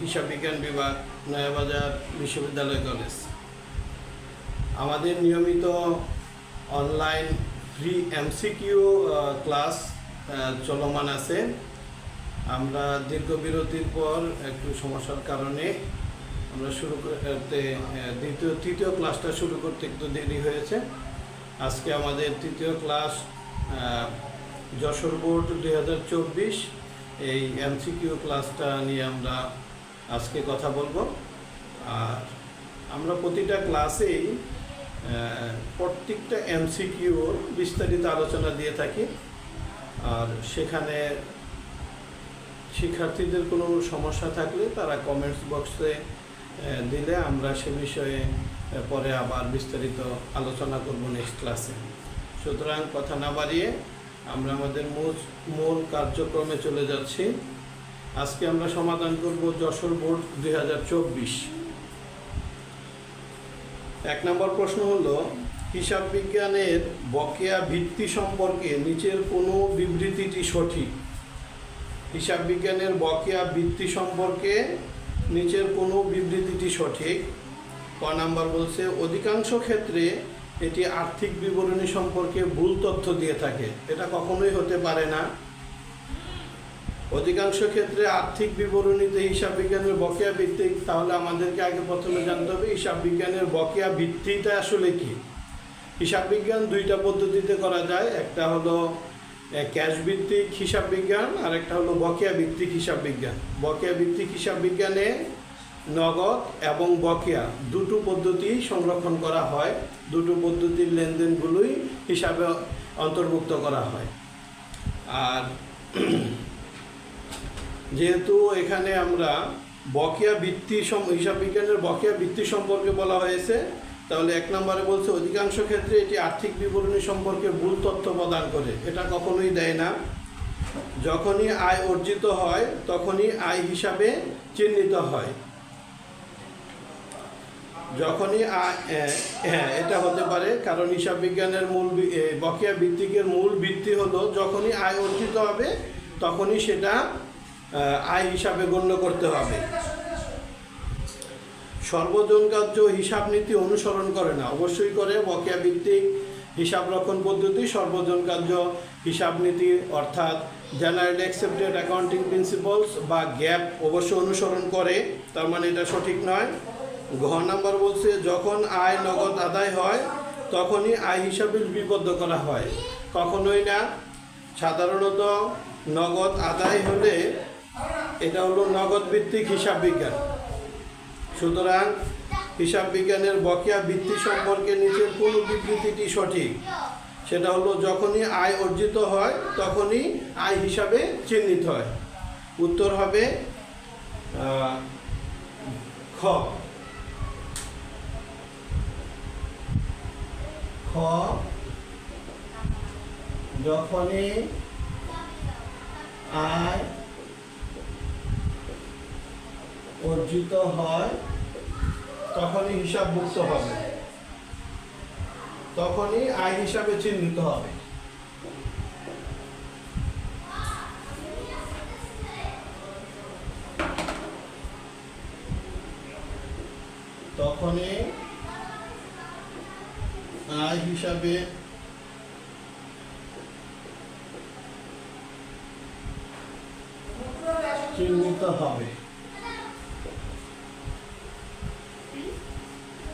হিসাব বিজ্ঞান বিভাগ, নয়াবাজার বিশ্ববিদ্যালয় কলেজ। আমাদের নিয়মিত অনলাইন ফ্রি এমসিকিউ ক্লাস চলমান আছে। আমরা দীর্ঘ বিরতির পর একটু সমস্যার কারণে আমরা শুরু করতে তৃতীয় ক্লাসটা শুরু করতে একটু দেরি হয়েছে। আজকে আমাদের তৃতীয় ক্লাস যশোর বোর্ড 2024 এই এমসিকিউ ক্লাসটা নিয়ে আমরা আজকে কথা বলবো। আর আমরা প্রতিটা ক্লাসেই প্রত্যেকটা এমসিকিউর বিস্তারিত আলোচনা দিয়ে থাকি। আর সেখানে শিক্ষার্থীদের কোনো সমস্যা থাকলে তারা কমেন্টস বক্সে দিলে আমরা সে বিষয়ে পরে আবার বিস্তারিত আলোচনা করব নেক্সট ক্লাসে। সুতরাং কথা না বাড়িয়ে আমরা আমাদের মূল কার্যক্রমে চলে যাচ্ছি। আজকে আমরা সমাধান করব যশোর বোর্ড 2024। 1 নম্বর প্রশ্ন হলো, হিসাব বিজ্ঞানের বকেয়া ভিত্তি সম্পর্কে নিচের কোনো বিবৃতিটি সঠিক? হিসাব বিজ্ঞানের বকেয়া ভিত্তি সম্পর্কে নিচের কোনো বিবৃতিটি সঠিক? ক নাম্বার বলছে, অধিকাংশ ক্ষেত্রে এটি আর্থিক বিবরণী সম্পর্কে ভুল তথ্য দিয়ে থাকে। এটা কখনোই হতে পারে না। অধিকাংশ ক্ষেত্রে আর্থিক বিবরণীতে হিসাব বিজ্ঞানের বকেয়া ভিত্তি, তাহলে আমাদেরকে আগে প্রথমে জানতে হবে হিসাব বিজ্ঞানের বকেয়া ভিত্তিটা আসলে কি। হিসাব বিজ্ঞান দুইটা পদ্ধতিতে করা যায়, একটা হলো ক্যাশ ভিত্তিক হিসাব বিজ্ঞান আর একটা হলো বকেয়া ভিত্তিক হিসাব বিজ্ঞান। বকেয়া ভিত্তিক হিসাব বিজ্ঞানে নগদ এবং বকেয়া দুটো পদ্ধতি সংরক্ষণ করা হয়, দুটো পদ্ধতির লেনদেনগুলোই হিসাবে অন্তর্ভুক্ত করা হয়। আর যেহেতু এখানে আমরা বকেয়া ভিত্তি হিসাব বিজ্ঞানের বকেয়া ভিত্তি সম্পর্কে বলা হয়েছে, তাহলে 1 নম্বরে বলছে অধিকাংশ ক্ষেত্রে এটি আর্থিক বিবরণী সম্পর্কে ভুল তথ্য প্রদান করে। এটা কখনোই দেয় না। যখনই আয় অর্জিত হয় তখনই আয় হিসাবে চিহ্নিত হয়। যখনই এটা হতে পারে, কারণ হিসাব বিজ্ঞানের বকেয়া ভিত্তিকের মূল ভিত্তি হলো যখনই আয় অর্জিত হবে তখনই সেটা আয় হিসাবে গণ্য করতে হবে। সর্বজনগ্রাহ্য হিসাব নীতি অনুসরণ করে না। অবশ্যই করে। বকেয়া ভিত্তিক হিসাব রক্ষণ পদ্ধতি সর্বজনগ্রাহ্য হিসাব নীতি অর্থাৎ জেনারেল অ্যাকসেপ্টেড অ্যাকাউন্টিং প্রিন্সিপালস বা গ্যাপ অবশ্যই অনুসরণ করে, তার মানে এটা সঠিক নয়। ঘ নাম্বার বলছে, যখন আয় নগদ আদায় হয় তখনই আয় হিসাবে লিপিবদ্ধ করা হয়। কখনোই না। সাধারণত নগদ আদায় হলে এটা হলো নগদ ভিত্তিক হিসাব বিজ্ঞান। সুতরাং হিসাব বিজ্ঞানের বকেয়া ভিত্তি সম্পর্কে নিচের কোন বিবৃতিটি সঠিক? সেটা হলো যখনই আয় অর্জিত হয় তখনই আয় হিসাবে চিহ্নিত হয়। উত্তর হবে খ। যখনই আয় অর্জিত হয় তখনই হিসাবভুক্ত হবে, তখনই আয় হিসাবে চিহ্নিত হবে। তখনই আয় হিসাবে চিহ্নিত হবে।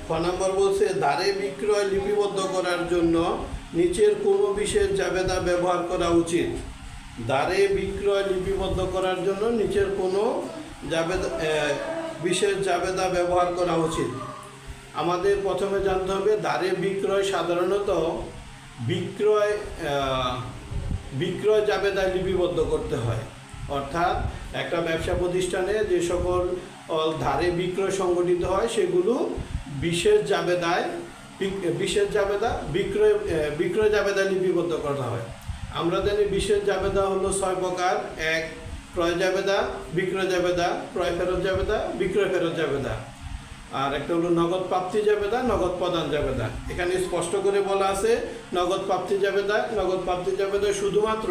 খ নম্বর বলছে, ধারে বিক্রয় লিপিবদ্ধ করার জন্য নিচের কোন বিশেষ জাবেদা ব্যবহার করা উচিত? ধারে বিক্রয় লিপিবদ্ধ করার জন্য নিচের কোনো বিশেষ জাবেদা ব্যবহার করা উচিত। আমাদের প্রথমে জানতে হবে ধারে বিক্রয় সাধারণত বিক্রয় জাবেদায় লিপিবদ্ধ করতে হয়। অর্থাৎ একটা ব্যবসা প্রতিষ্ঠানে যে সকল ধারে বিক্রয় সংগঠিত হয় সেগুলো বিশেষ জাবেদা বিক্রয় জাবেদায় লিপিবদ্ধ করা হয়। আমরা জানি বিশেষ জাবেদা হলো 6 প্রকার। 1 ক্রয় জাবেদা, বিক্রয় জাবেদা, ক্রয় ফেরত জাবেদা, বিক্রয় ফেরত জাবেদা। আর একটা হলো নগদ প্রাপ্তি জাবেদা, নগদ প্রদান জাবেদা। এখানে স্পষ্ট করে বলা আছে নগদ প্রাপ্তি জাবেদা শুধুমাত্র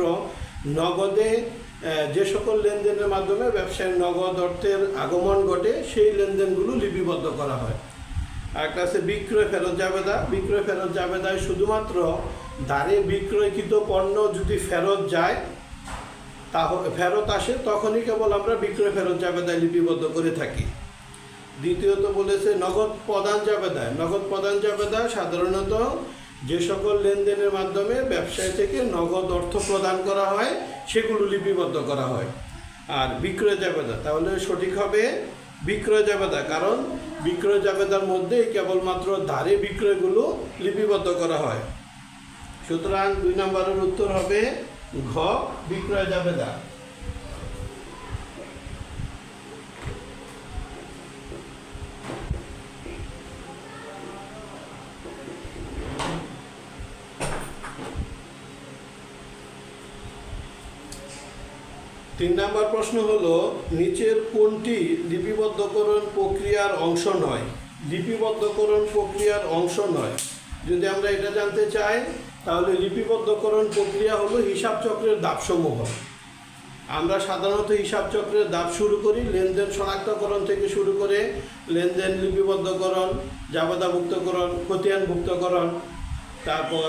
নগদে যে সকল লেনদেনের মাধ্যমে ব্যবসায় নগদ অর্থের আগমন ঘটে সেই লেনদেনগুলো লিপিবদ্ধ করা হয়। আরেকটা আছে বিক্রয় ফেরত জাবেদা। বিক্রয় ফেরত জাবেদায় শুধুমাত্র ধারে বিক্রয়কৃত পণ্য যদি ফেরত যায়, তাহলে ফেরত আসে, তখনই কেবল আমরা বিক্রয় ফেরত জাবেদায় লিপিবদ্ধ করে থাকি। দ্বিতীয়ত বলেছে নগদ প্রদান জাবেদায়। নগদ প্রদান জাবেদা সাধারণত যে সকল লেনদেনের মাধ্যমে ব্যবসায় থেকে নগদ অর্থ প্রদান করা হয় সেগুলো লিপিবদ্ধ করা হয়। আর বিক্রয় জাবেদা, তাহলে সঠিক হবে বিক্রয় জাবেদা, কারণ বিক্রয় জাবেদার মধ্যেই কেবলমাত্র ধারে বিক্রয়গুলো লিপিবদ্ধ করা হয়। সুতরাং 2 নম্বরের উত্তর হবে ঘ, বিক্রয় জাবেদা। 3 নম্বর প্রশ্ন হলো নিচের কোনটি লিপিবদ্ধকরণ প্রক্রিয়ার অংশ নয়? লিপিবদ্ধকরণ প্রক্রিয়ার অংশ নয়, যদি আমরা এটা জানতে চাই তাহলে লিপিবদ্ধকরণ প্রক্রিয়া হলো হিসাব চক্রের ধাপসমূহ। আমরা সাধারণত হিসাব চক্রের ধাপ শুরু করি লেনদেন শনাক্তকরণ থেকে শুরু করে লেনদেন লিপিবদ্ধকরণ, জাবেদাভুক্তকরণ, খতিয়ানভুক্তকরণ, তারপর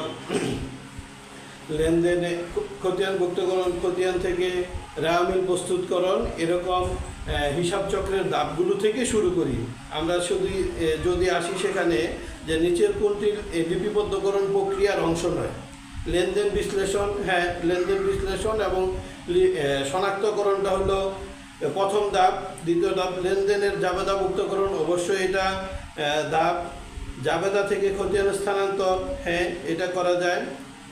লেনদেনে খতিয়ানভুক্তকরণ, খতিয়ান থেকে রেওয়ামিল প্রস্তুতকরণ, এরকম হিসাব চক্রের ধাপগুলো থেকে শুরু করি। আমরা যদি আসি সেখানে যে নিচের কোনটি লিপিবদ্ধকরণ প্রক্রিয়ার অংশ নয়? লেনদেন বিশ্লেষণ, হ্যাঁ লেনদেন বিশ্লেষণ এবং শনাক্তকরণটা হলো প্রথম ধাপ। দ্বিতীয় ধাপ লেনদেনের জাবেদাভুক্তকরণ, অবশ্যই এটা ধাপ। জাবেদা থেকে খতিয়ান স্থানান্তর, হ্যাঁ এটা করা যায়।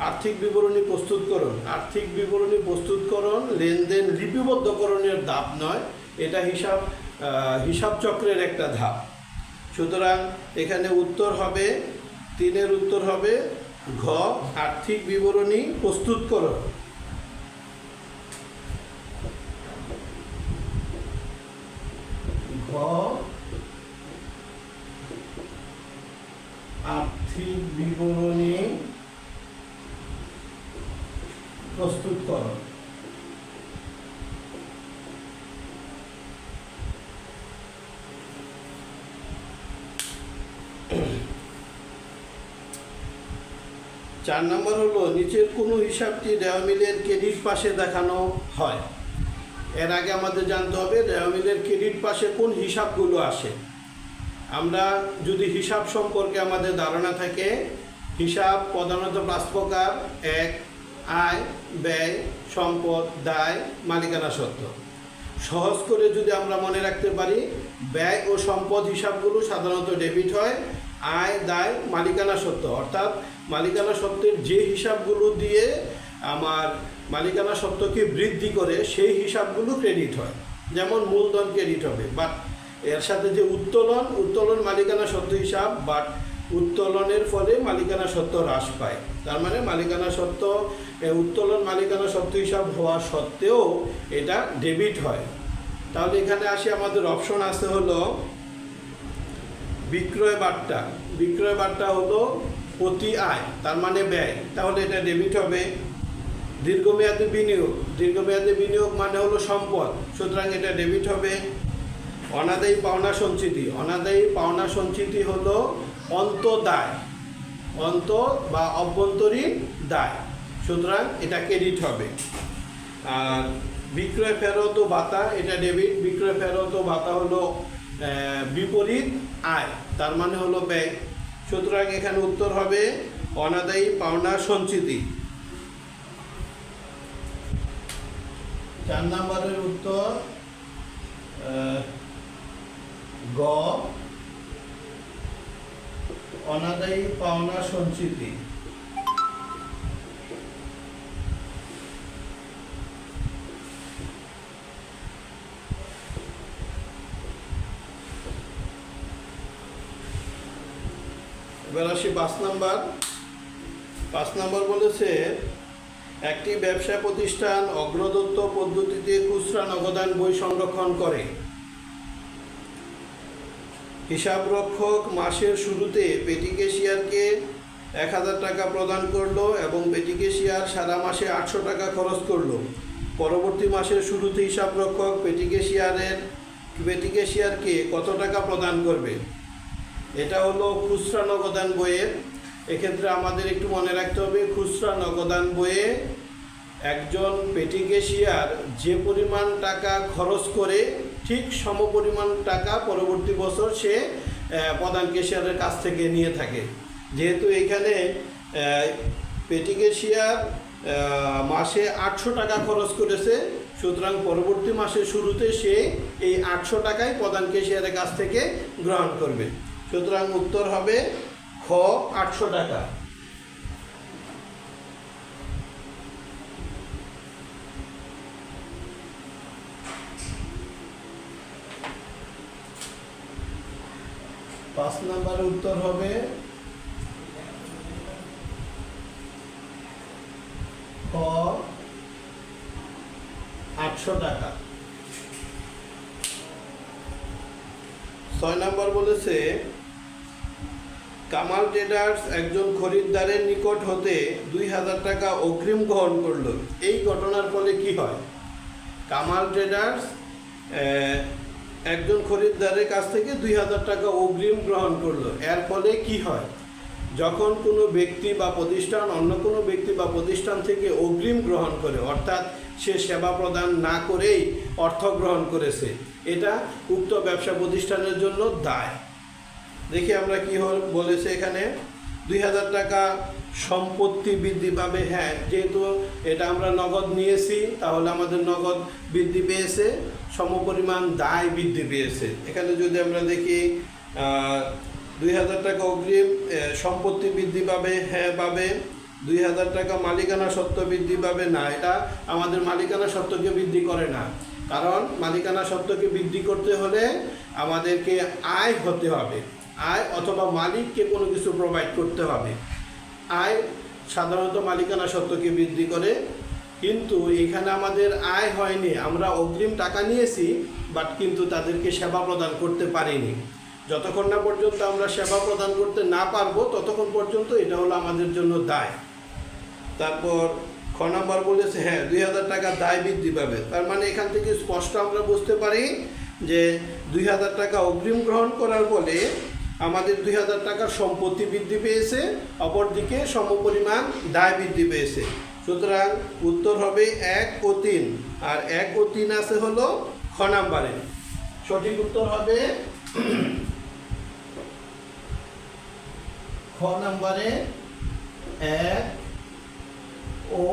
আর্থিক বিবরণী প্রস্তুতকরণ, আর্থিক বিবরণী প্রস্তুতকরণ লেনদেন লিপিবদ্ধকরণের ধাপ নয়, এটা হিসাব চক্রের একটা ধাপ। সুতরাং এখানে উত্তর হবে 3-এর উত্তর হবে ঘ, আর্থিক বিবরণী প্রস্তুতকরণ। ঘ, আর্থিক বিবরণী প্রস্তুতকরণ। 4 নম্বর হলো নিচের কোনো হিসাবটি রেওয়ামিলের ক্রেডিট পাশে দেখানো হয়। এর আগে আমাদের জানতে হবে রেওয়ামিলের ক্রেডিট পাশে কোন হিসাবগুলো আসে। আমরা যদি হিসাব সম্পর্কে আমাদের ধারণা থাকে, হিসাব প্রধানত 5 প্রকার: 1 আয়, ব্যয়, সম্পদ, দায়, মালিকানা সত্ত্ব। সহজ করে যদি আমরা মনে রাখতে পারি, ব্যয় ও সম্পদ হিসাবগুলো সাধারণত ডেবিট হয়, আয়, দায়, মালিকানা সত্ত্ব অর্থাৎ মালিকানা সত্ত্বের যে হিসাবগুলো দিয়ে আমার মালিকানা সত্ত্বকে বৃদ্ধি করে সেই হিসাবগুলো ক্রেডিট হয়। যেমন মূলধন ক্রেডিট হবে, বাট এর সাথে যে উত্তোলন মালিকানা সত্ত্ব হিসাব, বাট উত্তোলনের ফলে মালিকানা সত্ত্ব হ্রাস পায়। তার মানে মালিকানা সত্ত্ব উত্তোলন মালিকানা সত্ত্ব হিসাব হওয়া সত্ত্বেও এটা ডেবিট হয়। তাহলে এখানে আসি, আমাদের অপশন আছে হলো বিক্রয় বাট্টা। বিক্রয় বাট্টা হলো প্রতি আয়, তার মানে ব্যয়, তাহলে এটা ডেবিট হবে। দীর্ঘমেয়াদী বিনিয়োগ, দীর্ঘমেয়াদী বিনিয়োগ মানে হলো সম্পদ, সুতরাং এটা ডেবিট হবে। অনাদায়ী পাওনা সঞ্চিতি, অনাদায়ী পাওনা সঞ্চিতি হলো অন্তদায়, অন্ত বা অভ্যন্তরীণ দায়, সুতরাং এটা ক্রেডিট হবে। আর বিক্রয় ফেরত ও ভাতা, এটা ডেবিট। বিক্রয় ফেরত ও ভাতা হলো বিপরীত আয়, তার মানে হলো ব্যয়, সুতরাং এখানে উত্তর হবে অনাদায়ী পাওনা সঞ্চিতি। 4 নম্বরের উত্তর গ, অনাদায়ী পাওনা সঞ্চিতি। এবার আসি 5 নম্বর। 5 নম্বর বলেছে একটি ব্যবসা প্রতিষ্ঠান অগ্রদত্ত পদ্ধতিতে খুচরা নগদান বই সংরক্ষণ করে। হিসাবরক্ষক মাসের শুরুতে পেটি ক্যাশিয়ারকে 1000 টাকা প্রদান করলো এবং পেটি ক্যাশিয়ার সারা মাসে 800 টাকা খরচ করলো। পরবর্তী মাসের শুরুতে হিসাবরক্ষক পেটি ক্যাশিয়ারকে কত টাকা প্রদান করবে। এটা হলো খুচরা নগদান বইয়ের। এক্ষেত্রে আমাদের একটু মনে রাখতে হবে, খুচরা নগদান বইয়ে একজন পেটি ক্যাশিয়ার যে পরিমাণ টাকা খরচ করে ঠিক সমপরিমাণ টাকা পরবর্তী বছর সে প্রধান ক্যাশিয়ারের কাছ থেকে নিয়ে থাকে। যেহেতু এখানে পেটি ক্যাশিয়ার মাসে 800 টাকা খরচ করেছে, সুতরাং পরবর্তী মাসের শুরুতে সে এই 800 টাকাই প্রধান ক্যাশিয়ারের কাছ থেকে গ্রহণ করবে। সুতরাং উত্তর হবে খ 800 টাকা। পাঁচ নম্বরের উত্তর হবে খ 800 টাকা। 6 নম্বর বলেছে কামাল ট্রেডার্স একজন খরিদ্দারের নিকট হতে 2000 টাকা অগ্রিম গ্রহণ করলো। এই ঘটনার ফলে কি হয়? কামাল ট্রেডার্স একজন খরিদ্দারের কাছ থেকে 2000 টাকা অগ্রিম গ্রহণ করলো। এর ফলে কি হয়? যখন কোনো ব্যক্তি বা প্রতিষ্ঠান অন্য কোনো ব্যক্তি বা প্রতিষ্ঠান থেকে অগ্রিম গ্রহণ করে, অর্থাৎ সে সেবা প্রদান না করেই অর্থ গ্রহণ করেছে, এটা উক্ত ব্যবসা প্রতিষ্ঠানের জন্য দায়। দেখি আমরা কি বলেছে এখানে, 2000 টাকা সম্পত্তি বৃদ্ধি পাবে। হ্যাঁ, যেহেতু এটা আমরা নগদ নিয়েছি তাহলে আমাদের নগদ বৃদ্ধি পেয়েছে, সমপরিমাণ দায় বৃদ্ধি পেয়েছে। এখানে যদি আমরা দেখি 2000 টাকা অগ্রিম সম্পত্তি বৃদ্ধি পাবে, হ্যাঁ পাবে। 2000 টাকা মালিকানা সত্ত্ব বৃদ্ধি পাবে না, এটা আমাদের মালিকানা সত্ত্বকে বৃদ্ধি করে না। কারণ মালিকানা সত্ত্বকে বৃদ্ধি করতে হলে আমাদেরকে আয় হতে হবে, আয় অথবা মালিককে কোনো কিছু প্রোভাইড করতে হবে। আয় সাধারণত মালিকানা সত্ত্বকে বৃদ্ধি করে, কিন্তু এখানে আমাদের আয় হয়নি, আমরা অগ্রিম টাকা নিয়েছি বাট কিন্তু তাদেরকে সেবা প্রদান করতে পারিনি। যতক্ষণ না পর্যন্ত আমরা সেবা প্রদান করতে না পারবো ততক্ষণ পর্যন্ত এটা হলো আমাদের জন্য দায়। তারপর খ নম্বর বলেছে হ্যাঁ 2000 টাকা দায় বৃদ্ধি পাবে। তার মানে এখান থেকে স্পষ্ট আমরা বুঝতে পারি যে 2000 টাকা অগ্রিম গ্রহণ করার ফলে আমাদের 2000 টাকার সম্পত্তি বৃদ্ধি পেয়েছে, অপরদিকে সমপরিমাণ দায় বৃদ্ধি পেয়েছে। সুতরাং উত্তর হবে 1 ও 3, আর 1 ও 3 আছে হলো খ নম্বরে। সঠিক উত্তর হবে খ নম্বরে 1 ও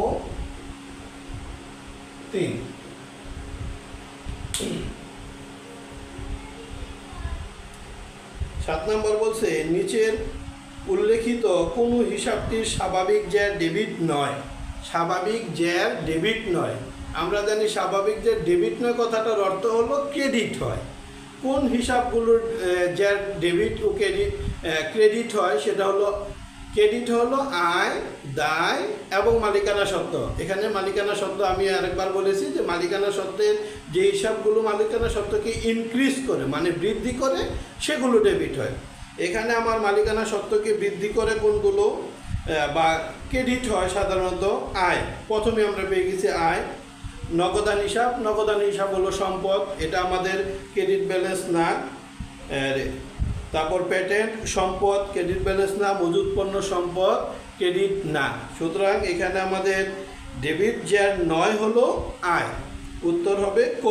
3। 7 নম্বর বলছে নিচের উল্লেখিত কোন হিসাবটির স্বাভাবিক জ্যার ডেবিট নয়। স্বাভাবিক জ্যার ডেবিট নয়, আমরা জানি স্বাভাবিক জ্যার ডেবিট নয় কথাটার অর্থ হলো ক্রেডিট হয়। কোন হিসাবগুলোর জ্যার ডেবিট ও ক্রেডিট হয় সেটা হলো, ক্রেডিট হলো আয়, দায় এবং মালিকানা সত্ত্ব। এখানে মালিকানা সত্ত্ব আমি আরেকবার বলেছি যে মালিকানা সত্ত্বের যে হিসাবগুলো মালিকানা সত্ত্বকে ইনক্রিজ করে মানে বৃদ্ধি করে সেগুলো ডেবিট হয়। এখানে আমার মালিকানা সত্ত্বকে বৃদ্ধি করে কোনগুলো বা ক্রেডিট হয় সাধারণত আয়। প্রথমে আমরা পেয়ে গেছি আয়। নগদান হিসাব, নগদান হিসাব হলো সম্পদ, এটা আমাদের ক্রেডিট ব্যালেন্স না। তারপর পেটেন্ট সম্পদ, ক্রেডিট ব্যালেন্স না। মজুত পণ্য সম্পদ, ক্রেডিট না। সুতরাং এখানে আমাদের ডেবিট জ্যার নয় হলো আয়। উত্তর হবে ক।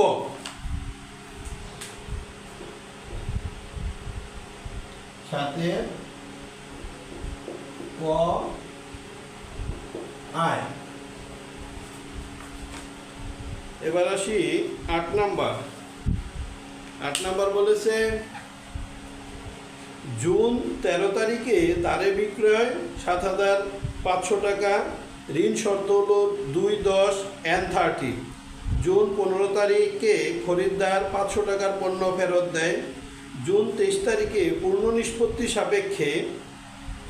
সাথে ক আয়। এবার আসি 8 নাম্বার। 8 নাম্বার বলেছে জুন 13 তারিখে দাঁড়ে বিক্রয় 7500 টাকা, ঋণ শর্ত হলো 2-10N30। জুন 15 তারিখে খরিদ্দার 500 টাকার পণ্য ফেরত দেয়। জুন 23 তারিখে পূর্ণ নিষ্পত্তি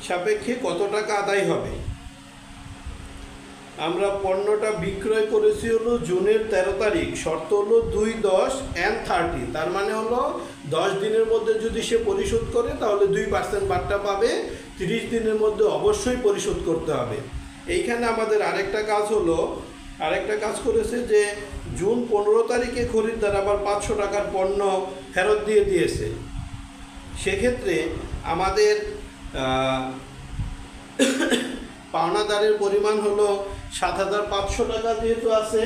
সাপেক্ষে কত টাকা আদায় হবে? আমরা পণ্যটা বিক্রয় করেছি হলো জুনের 13 তারিখ, শর্ত হলো 2-10N30। তার মানে হলো 10 দিনের মধ্যে যদি সে পরিশোধ করে তাহলে 2% বাট্টা পাবে, 30 দিনের মধ্যে অবশ্যই পরিশোধ করতে হবে। এইখানে আমাদের আরেকটা কাজ হলো আরেকটা কাজ করেছে যে জুন 15 তারিখে খরিদ্দার আবার 500 টাকার পণ্য ফেরত দিয়ে দিয়েছে। সেক্ষেত্রে আমাদের পাওনাদারের পরিমাণ হলো 7,500 টাকা। যেহেতু আছে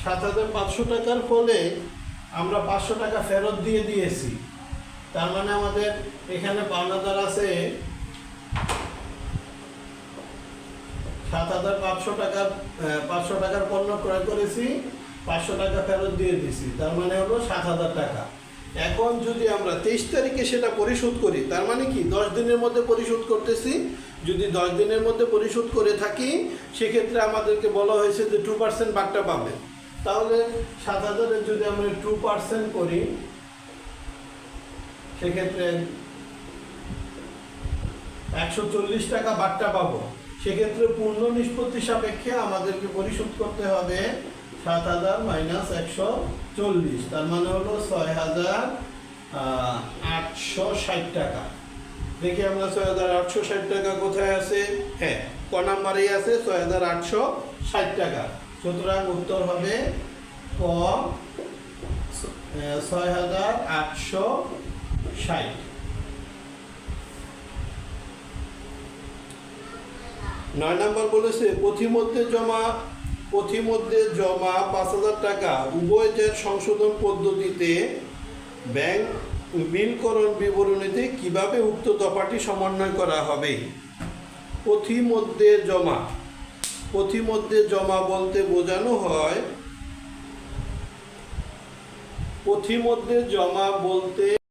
7,500 টাকার ফলে আমরা 500 টাকা ফেরত দিয়ে দিয়েছি। তার মানে আমাদের এখানে পাওনাদার আছে 7,500 টাকার 500 টাকার পণ্য ক্রয় করেছি, 500 টাকা ফেরত দিয়ে দিছি, তার মানে হলো 7,000 টাকা। এখন যদি আমরা 23 তারিখে সেটা পরিশোধ করি, তার মানে কি 10 দিনের মধ্যে পরিশোধ করতেছি। যদি 10 দিনের মধ্যে পরিশোধ করে থাকি সেক্ষেত্রে আমাদেরকে বলা হয়েছে যে 2% বাট্টা পাবে। তাহলে 7,000-এর যদি আমরা 2% করি সেক্ষেত্রে 140 টাকা বাট্টা পাবো। সেক্ষেত্রে পূর্ণ নিষ্পত্তি সাপেক্ষে আমাদেরকে পরিশোধ করতে হবে 7,000 মাইনাস 140, তার মানে হলো 6,860 টাকা। দেখি আমরা 6,860 টাকা কোথায় আছে? হ্যাঁ, ক নাম্বারেই আছে 6,860 টাকা। সুতরাং উত্তর হবে ক 6,860। 9 নম্বর বলেছে পথিমধ্যে জমা 5,000 টাকা উভয়ের সংশোধন পদ্ধতিতে ব্যাংক বিলকরণ বিবরণীতে কিভাবে উক্ত দফাটি সমন্বয় করা হবে? পথিমধ্যে জমা বলতে বোঝানো হয়, পথিমধ্যে জমা বলতে